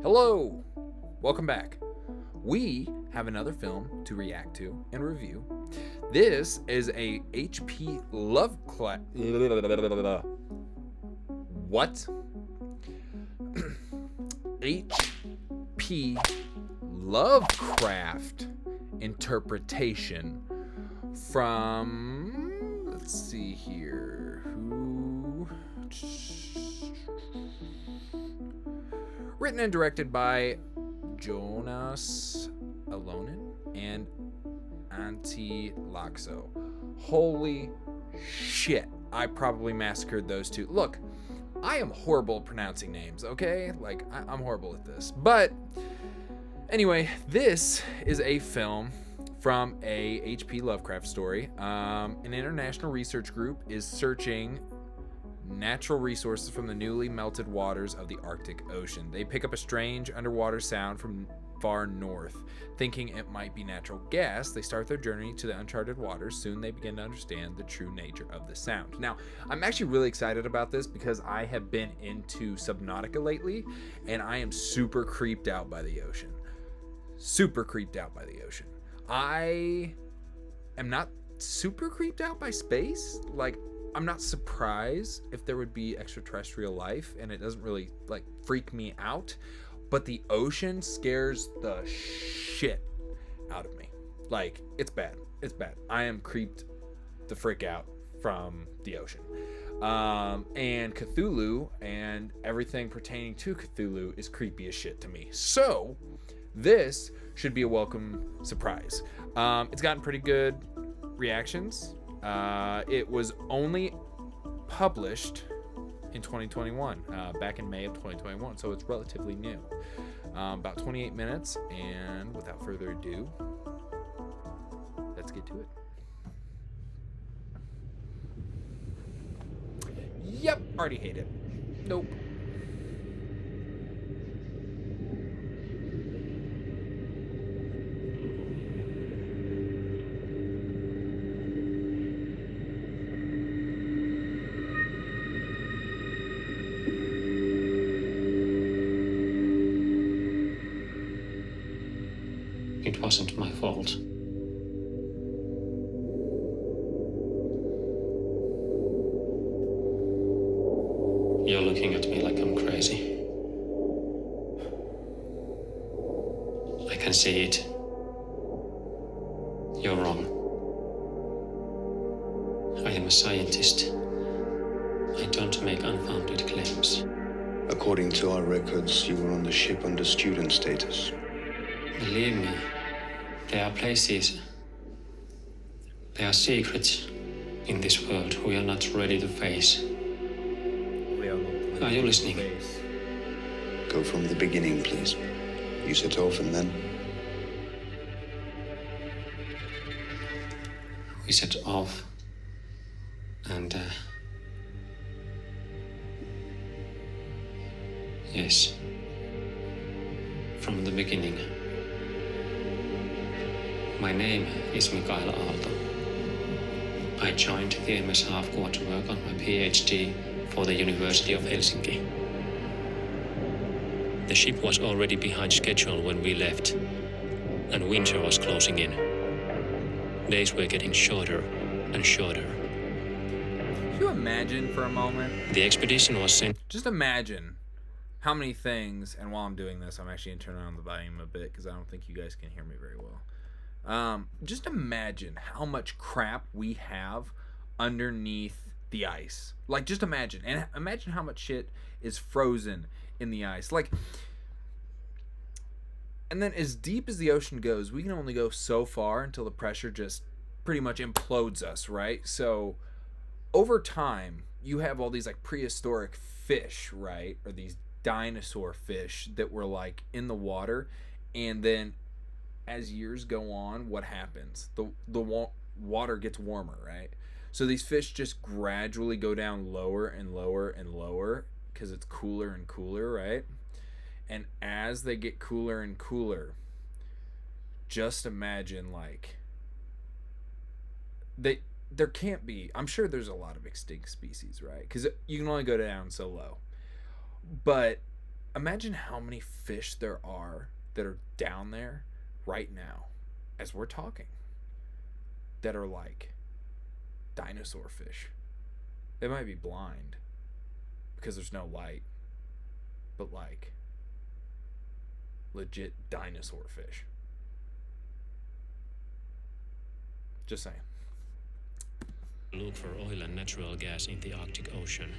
Hello! Welcome back. We have another film to react to and review. This is a H.P. Lovecraft. What? H.P. Lovecraft interpretation from, let's see here, written and directed by Jonas Alonen and Antti Laakso. Holy shit, I probably massacred those two. Look, I am horrible at pronouncing names, okay? Like, I'm horrible at this. But anyway, this is a film from a H.P. Lovecraft story. An international research group is searching natural resources from the newly melted waters of the Arctic Ocean. They pick up a strange underwater sound from far north. Thinking it might be natural gas, they start their journey to the uncharted waters. Soon they begin to understand the true nature of the sound. Now, I'm actually really excited about this because I have been into Subnautica lately, and I am super creeped out by the ocean. Super creeped out by the ocean. I am not super creeped out by space. Like, I'm not surprised if there would be extraterrestrial life, and it doesn't really like freak me out, but the ocean scares the shit out of me. Like, it's bad. It's bad. I am creeped the frick out from the ocean. And Cthulhu and everything pertaining to Cthulhu is creepy as shit to me. So this should be a welcome surprise. It's gotten pretty good reactions. It was only published in 2021, back in May of 2021, so it's relatively new. About 28 minutes, and without further ado, let's get to it. Yep, already hate it. Nope. It wasn't my fault. You're looking at me like I'm crazy. I can see it. You're wrong. I am a scientist. I don't make unfounded claims. According to our records, you were on the ship under student status. Believe me, there are places, there are secrets in this world we are not ready to face. Are you listening? Go from the beginning, please. You set off and then? We set off and, yes, from the beginning. My name is Mikael Aalto. I joined the MSHAFCO to work on my PhD for the University of Helsinki. The ship was already behind schedule when we left, and winter was closing in. Days were getting shorter and shorter. Can you imagine for a moment? The expedition was sent. Just imagine how many things, and while I'm doing this, I'm actually going to turn on the volume a bit because I don't think you guys can hear me very well. Just imagine how much crap we have underneath the ice. Like, just imagine. And imagine how much shit is frozen in the ice. Like, and then as deep as the ocean goes, we can only go so far until the pressure just pretty much implodes us, right? So over time, you have all these like prehistoric fish, right? Or these dinosaur fish that were like in the water, and then as years go on, what happens? The water gets warmer, right? So these fish just gradually go down lower and lower and lower because it's cooler and cooler, right? And as they get cooler and cooler, just imagine like there can't be. I'm sure there's a lot of extinct species, right? Because you can only go down so low. But imagine how many fish there are that are down there right now, as we're talking, that are like dinosaur fish. They might be blind because there's no light, but like legit dinosaur fish. Just saying. Look for oil and natural gas in the Arctic Ocean,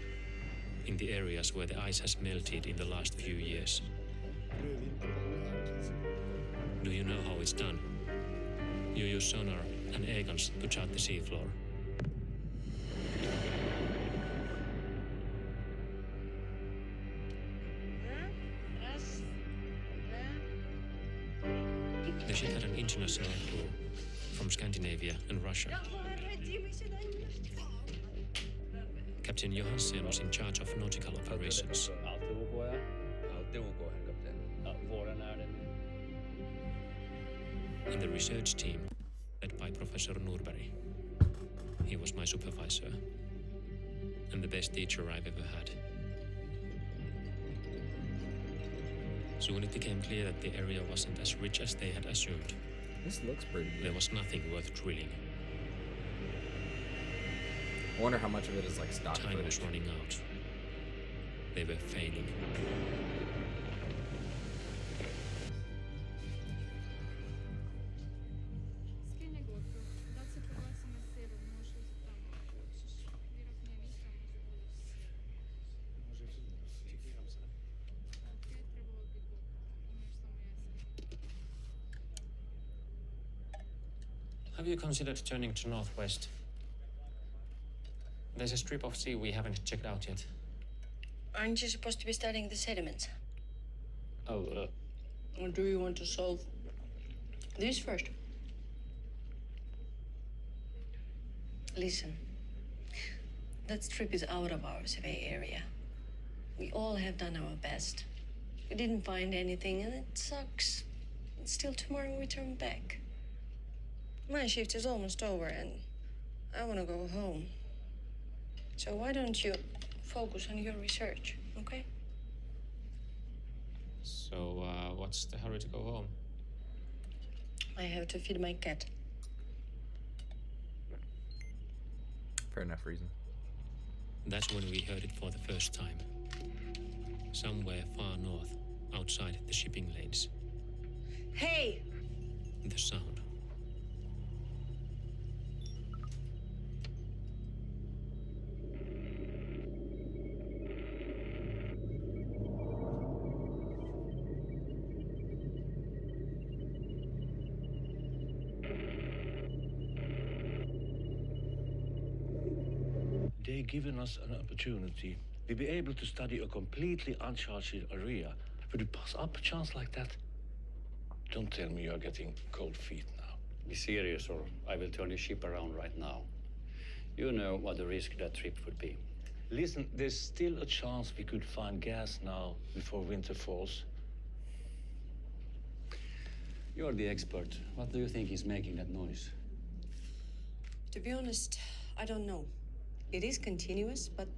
in the areas where the ice has melted in the last few years. Do you know how it's done? You use sonar and air guns to chart the seafloor. The ship had an international crew from Scandinavia and Russia. Captain Johansen was in charge of nautical operations. In the research team, led by Professor Norberg. He was my supervisor, and the best teacher I've ever had. Soon it became clear that the area wasn't as rich as they had assumed. This looks pretty good. There was nothing worth drilling. I wonder how much of it is like stock Time footage. was running out. They were failing. Have you considered turning to northwest? There's a strip of sea we haven't checked out yet. Aren't you supposed to be studying the sediments? Oh, Or do you want to solve this first? Listen, that strip is out of our survey area. We all have done our best. We didn't find anything, and it sucks. It's still tomorrow we turn back. My shift is almost over, and I want to go home. So why don't you focus on your research, okay? so what's the hurry to go home? I have to feed my cat. Fair enough reason. That's when we heard it for the first time. Somewhere far north, outside the shipping lanes. Hey! The sound. They given us an opportunity. We'll be able to study a completely uncharted area. Would you pass up a chance like that? Don't tell me you're getting cold feet now. Be serious, or I will turn the ship around right now. You know what the risk that trip would be. Listen, there's still a chance we could find gas now before winter falls. You're the expert. What do you think is making that noise? To be honest, I don't know. It is continuous, but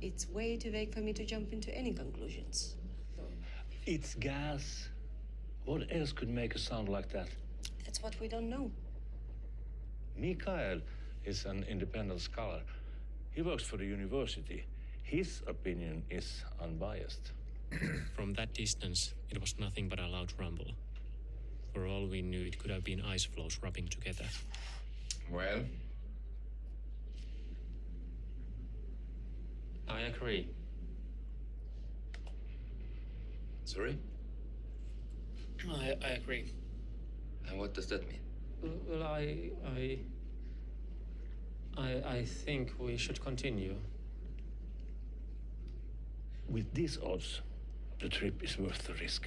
it's way too vague for me to jump into any conclusions. It's gas. What else could make a sound like that? That's what we don't know. Mikael is an independent scholar. He works for the university. His opinion is unbiased. From that distance, it was nothing but a loud rumble. For all we knew, it could have been ice floes rubbing together. Well, I agree. sorry? I agree. And what does that mean? Well, I think we should continue. With these odds, the trip is worth the risk.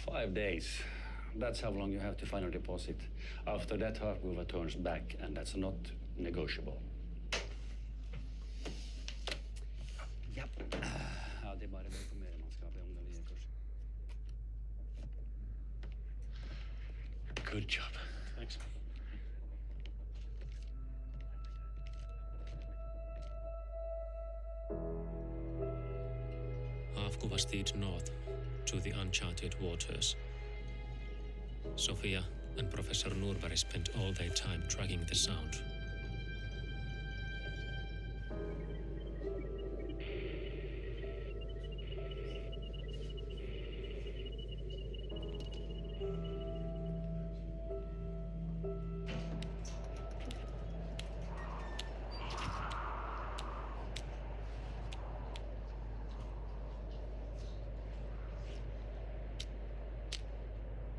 5 days. That's how long you have to find a deposit. After that, Hartwell returns back, and that's not negotiable. Ja. Ja, det är bara reformering man ska be om den i en kurs. Good job. Thanks. Haavkuva steered north to the uncharted waters. Sofia and Professor Norberg spent all their time tracking the sound.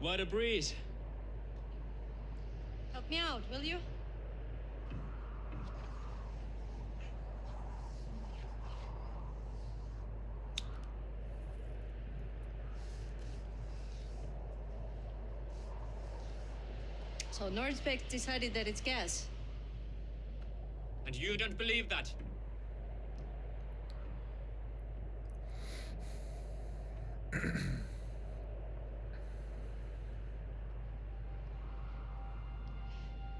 What a breeze. Help me out, will you? So Nordspec decided that it's gas. And you don't believe that?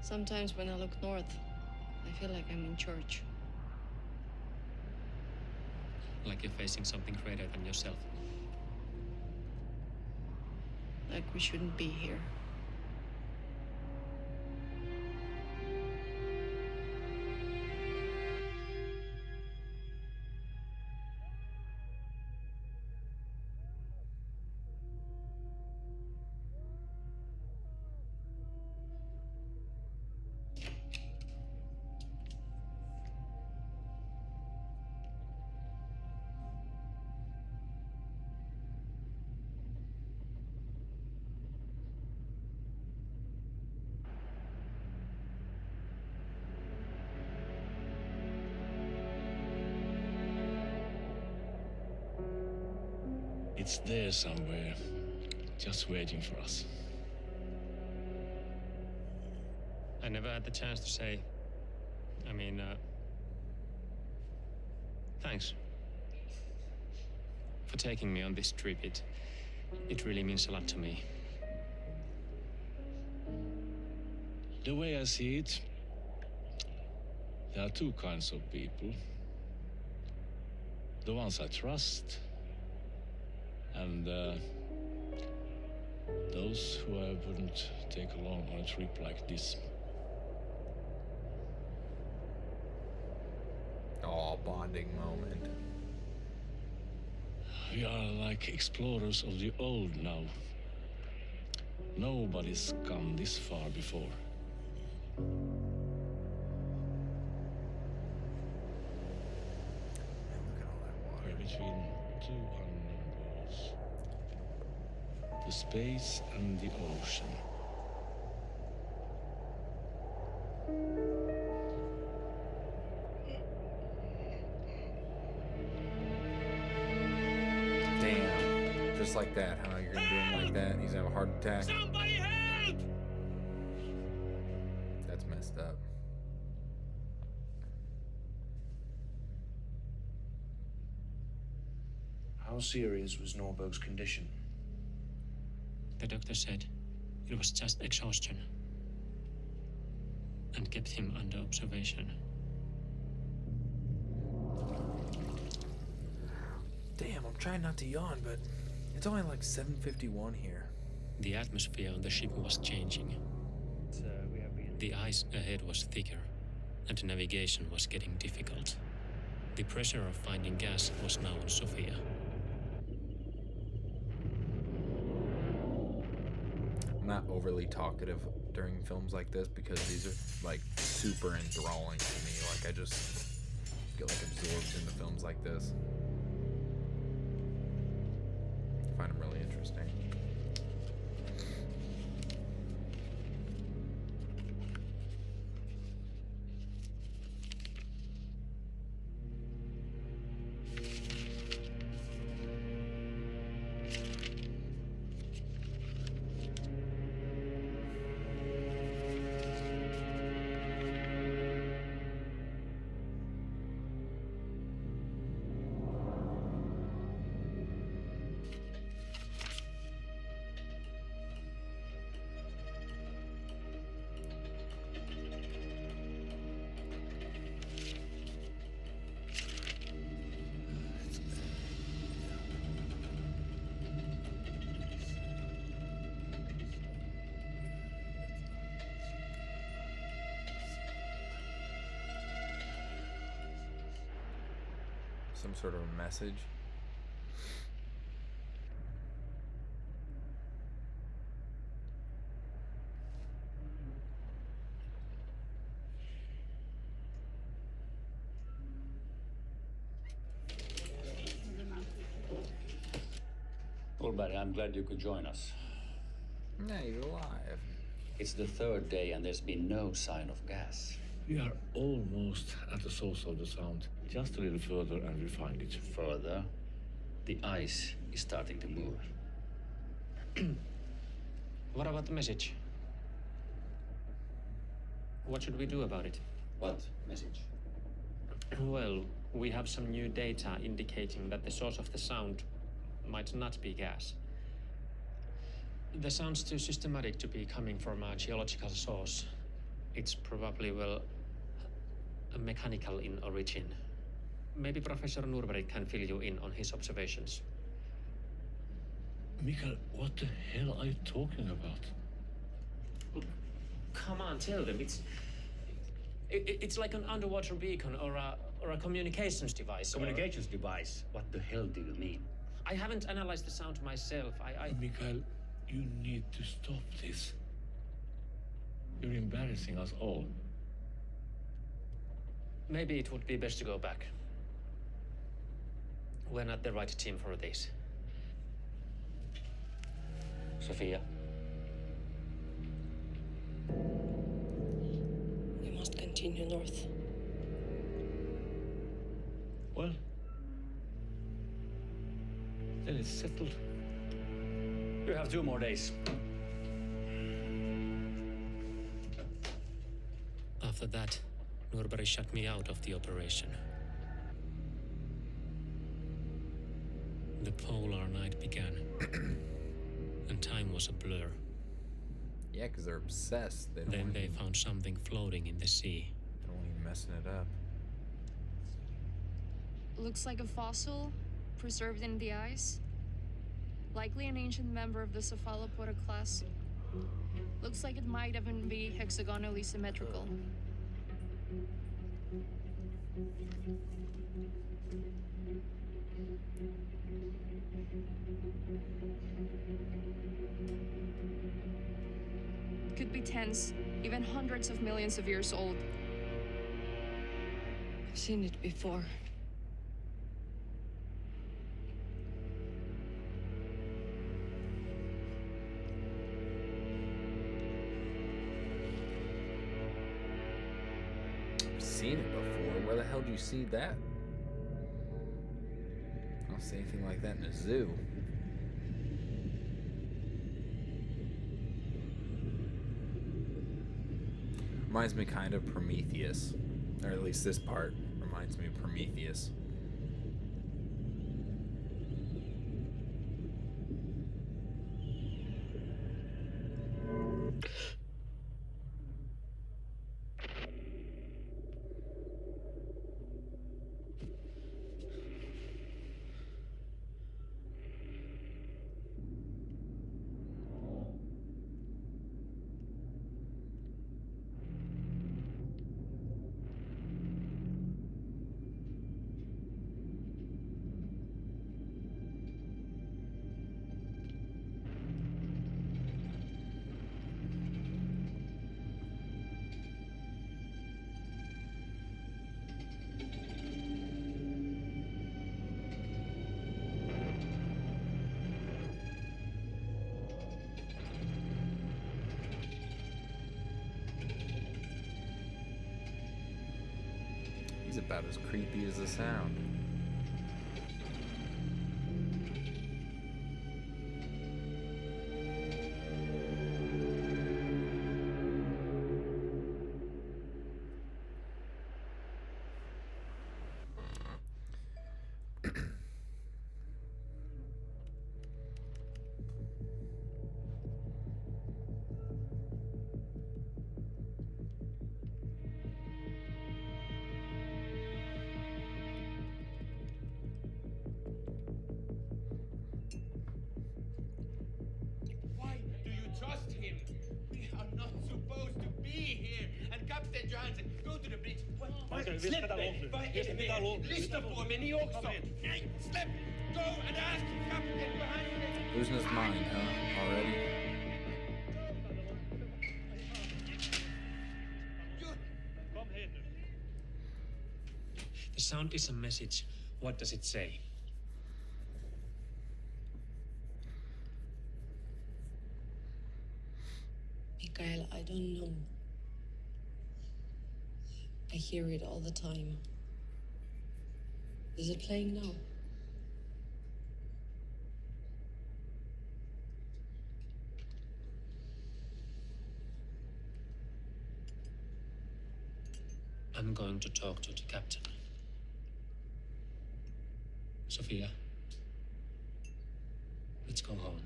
Sometimes when I look north, I feel like I'm in church. Like you're facing something greater than yourself. Like we shouldn't be here. It's there somewhere, just waiting for us. I never had the chance to say, thanks for taking me on this trip. It really means a lot to me. The way I see it, there are two kinds of people. The ones I trust, and those who I wouldn't take along on a trip like this. Oh, bonding moment. We are like explorers of the old now. Nobody's come this far before. Look at all that water. We're between two unknown worlds. The space and the ocean. Damn. Just like that, huh? You're gonna do him like that and he's gonna have a heart attack. Somebody help! That's messed up. How serious was Norberg's condition? The doctor said it was just exhaustion and kept him under observation. Damn, I'm trying not to yawn, but it's only like 7:51 here. The atmosphere on the ship was changing. The ice ahead was thicker, and navigation was getting difficult. The pressure of finding gas was now on Sofia. I'm not overly talkative during films like this because these are like super enthralling to me. Like I just get like absorbed into films like this. I find them really interesting. Some sort of a message. Ulberg, I'm glad you could join us. Yeah, he's alive. It's the third day and there's been no sign of gas. We are almost at the source of the sound. Just a little further and we'll find it. Further, the ice is starting to move. What about the message? What should we do about it? What message? Well, we have some new data indicating that the source of the sound might not be gas. The sound's too systematic to be coming from a geological source. It's probably, well, mechanical in origin. Maybe Professor Nurberg can fill you in on his observations. Mikael, what the hell are you talking about? Come on, tell them. It's like an underwater beacon or a communications device. Communications device? What the hell do you mean? I haven't analyzed the sound myself. Mikael, you need to stop this. You're embarrassing us all. Maybe it would be best to go back. We're not the right team for this. Sophia? We must continue north. Well, then it's settled. You have 2 more days. After that, Nurberg shut me out of the operation. The polar night began, and time was a blur. Yeah, because they're obsessed. Then they found something floating in the sea. They're only messing it up. Looks like a fossil, preserved in the ice. Likely an ancient member of the cephalopoda class. Looks like it might even be hexagonally symmetrical. Could be tens, even hundreds of millions of years old. I've seen it before. I've seen it before. Where the hell did you see that? I don't see anything like that in a zoo. Reminds me kind of Prometheus. Or at least this part reminds me of Prometheus. He's about as creepy as the sound. Släpp mig! Vad är det med? Lyssna på mig, ni också! Nej, släpp! Go and ask Captain behind me! Losing his mind, huh? Already? The sound is a message. What does it say? Mikael, I don't know. I hear it all the time. Is it playing now? I'm going to talk to the captain. Sophia, let's go home.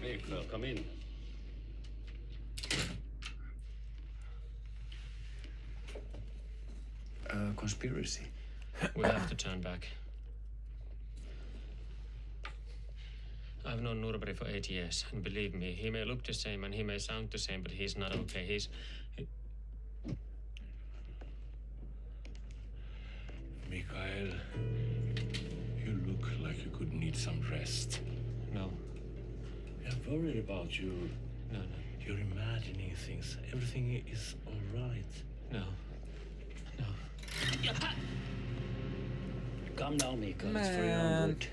Mikael, come in. Conspiracy. We have to turn back. I've known Nurberi for 8 years, and believe me, he may look the same and he may sound the same, but he's not okay. Mikael, you look like you could need some rest. No. I'm worried about you. No. You're imagining things. Everything is all right. No. Calm down, Mikael. It's for your own good.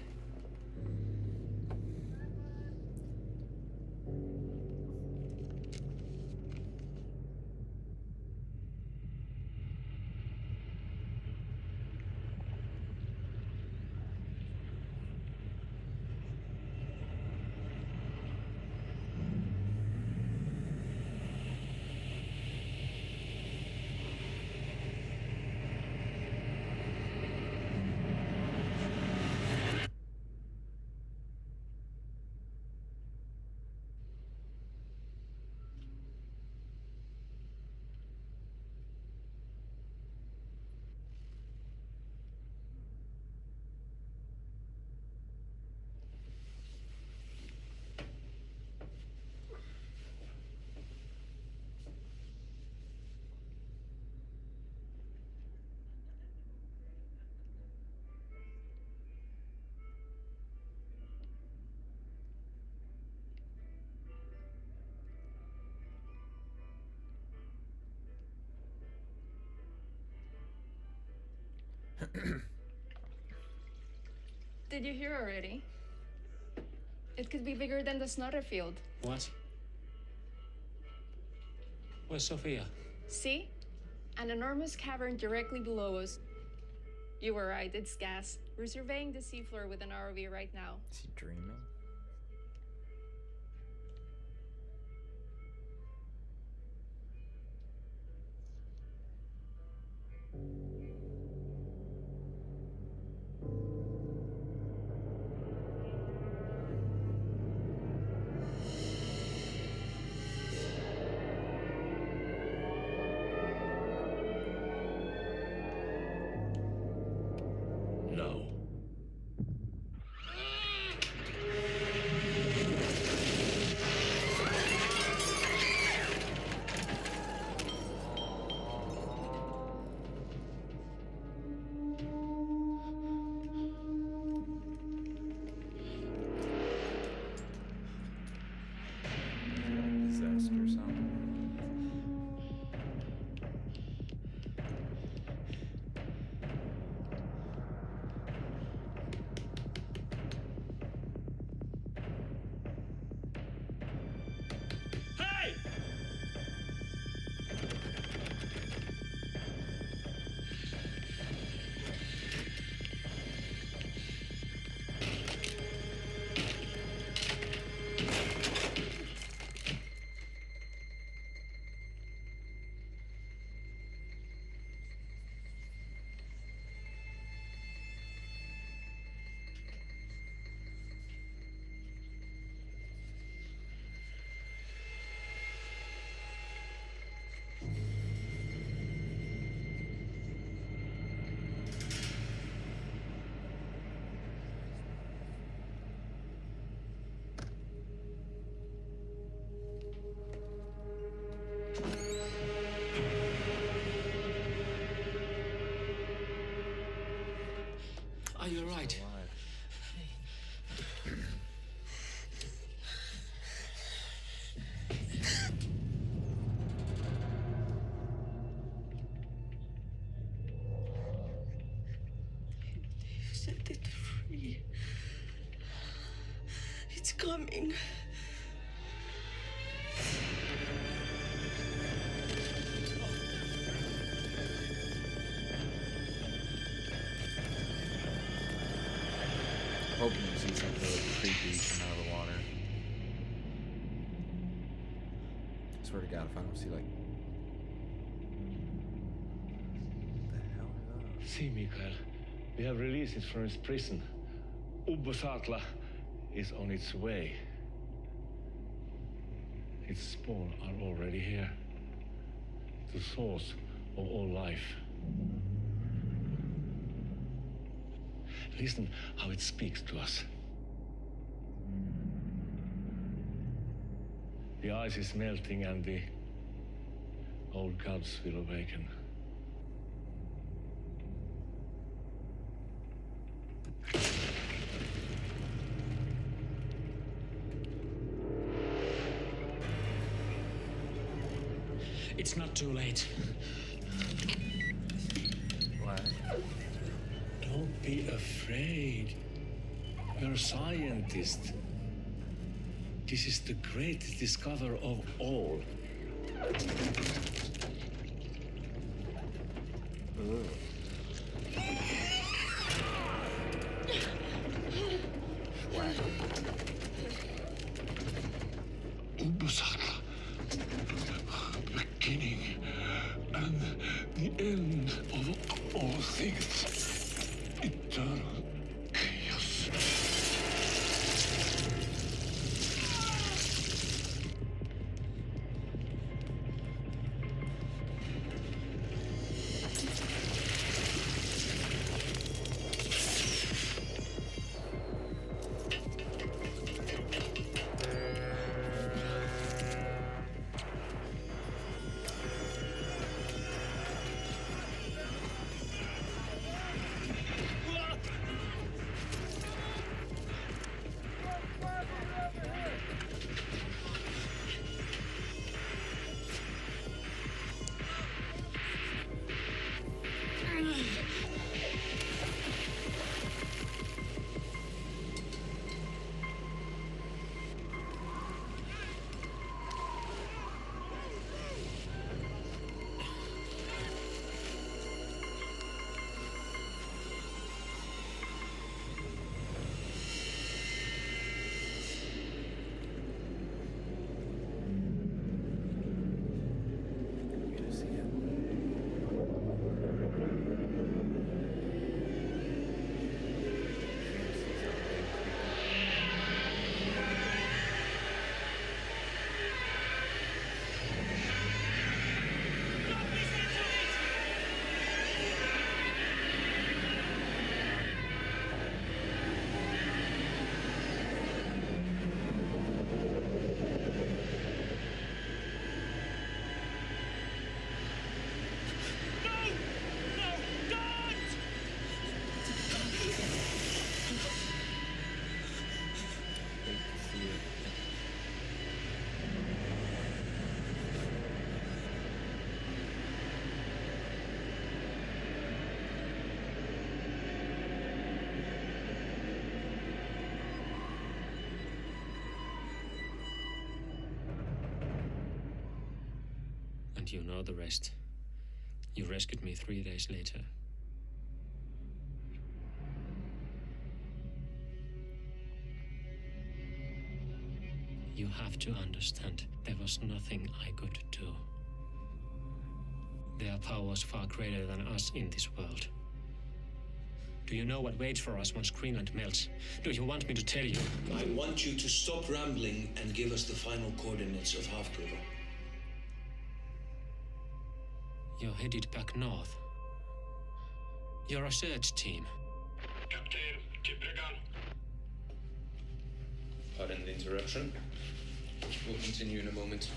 Did you hear already? It could be bigger than the Snotterfield. What? Where's Sophia? See? An enormous cavern directly below us. You were right, it's gas. We're surveying the seafloor with an ROV right now. Is he dreaming? No. It's coming. Hoping to see something really creepy come out of the water. I swear to God, if I don't see like, what the hell is that? See, Mikael, we have released it from its prison. Ubbosatla is on its way. Its spawn are already here. The source of all life. Listen how it speaks to us. The ice is melting and the old gods will awaken. It's not too late. What? Don't be afraid. You're a scientist. This is the greatest discovery of all. Ubbosatla. Beginning and the end of all things. Eternal chaos. And you know the rest. You rescued me 3 days later. You have to understand, there was nothing I could do. Their power was far greater than us in this world. Do you know what waits for us once Greenland melts? Do you want me to tell you? I want you to stop rambling and give us the final coordinates of Half-River. You're headed back north. You're a search team. Captain, Kiprigan. Pardon the interruption. We'll continue in a moment.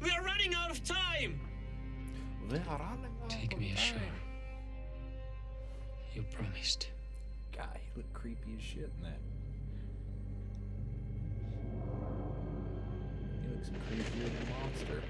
We are running out of time! Take me ashore. You promised. God, he looked creepy as shit in that. He looks creepier than a monster.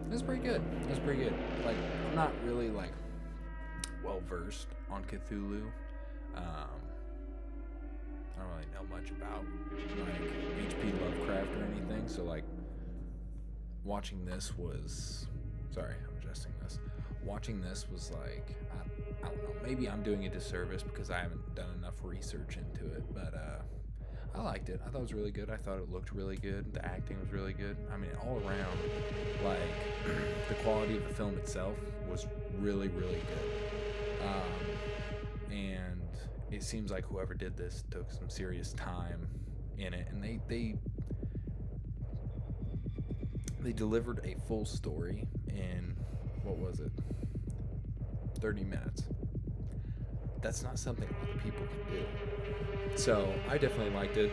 It was pretty good. It was pretty good. Like, I'm not really like well versed on Cthulhu. I don't really know much about like H.P. Lovecraft or anything. So like, watching this was, sorry, I'm adjusting this. Watching this was like, I don't know. Maybe I'm doing a disservice because I haven't done enough research into it, but I liked it. I thought it was really good. I thought it looked really good. The acting was really good. I mean, all around, like, the quality of the film itself was really, really good. And it seems like whoever did this took some serious time in it, and they delivered a full story in, what was it, 30 minutes. That's not something a lot of people can do. So I definitely liked it.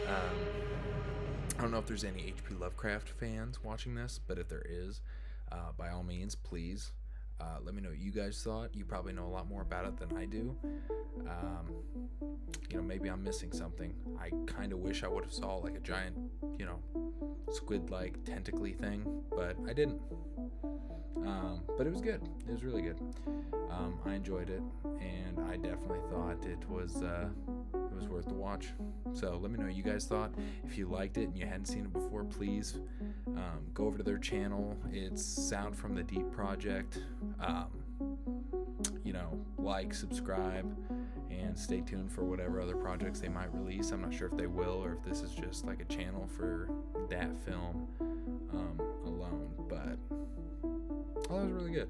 I don't know if there's any H.P. Lovecraft fans watching this, but if there is, by all means, please let me know what you guys thought. You probably know a lot more about it than I do. Maybe I'm missing something. I kind of wish I would have saw like a giant, squid-like tentacly thing, but I didn't. But it was good. It was really good. I enjoyed it, and I definitely thought it was worth the watch. So let me know what you guys thought. If you liked it and you hadn't seen it before, please go over to their channel. It's Sound from the Deep Project. Like, subscribe, and stay tuned for whatever other projects they might release. I'm not sure if they will or if this is just like a channel for that film alone, but oh, that was really good.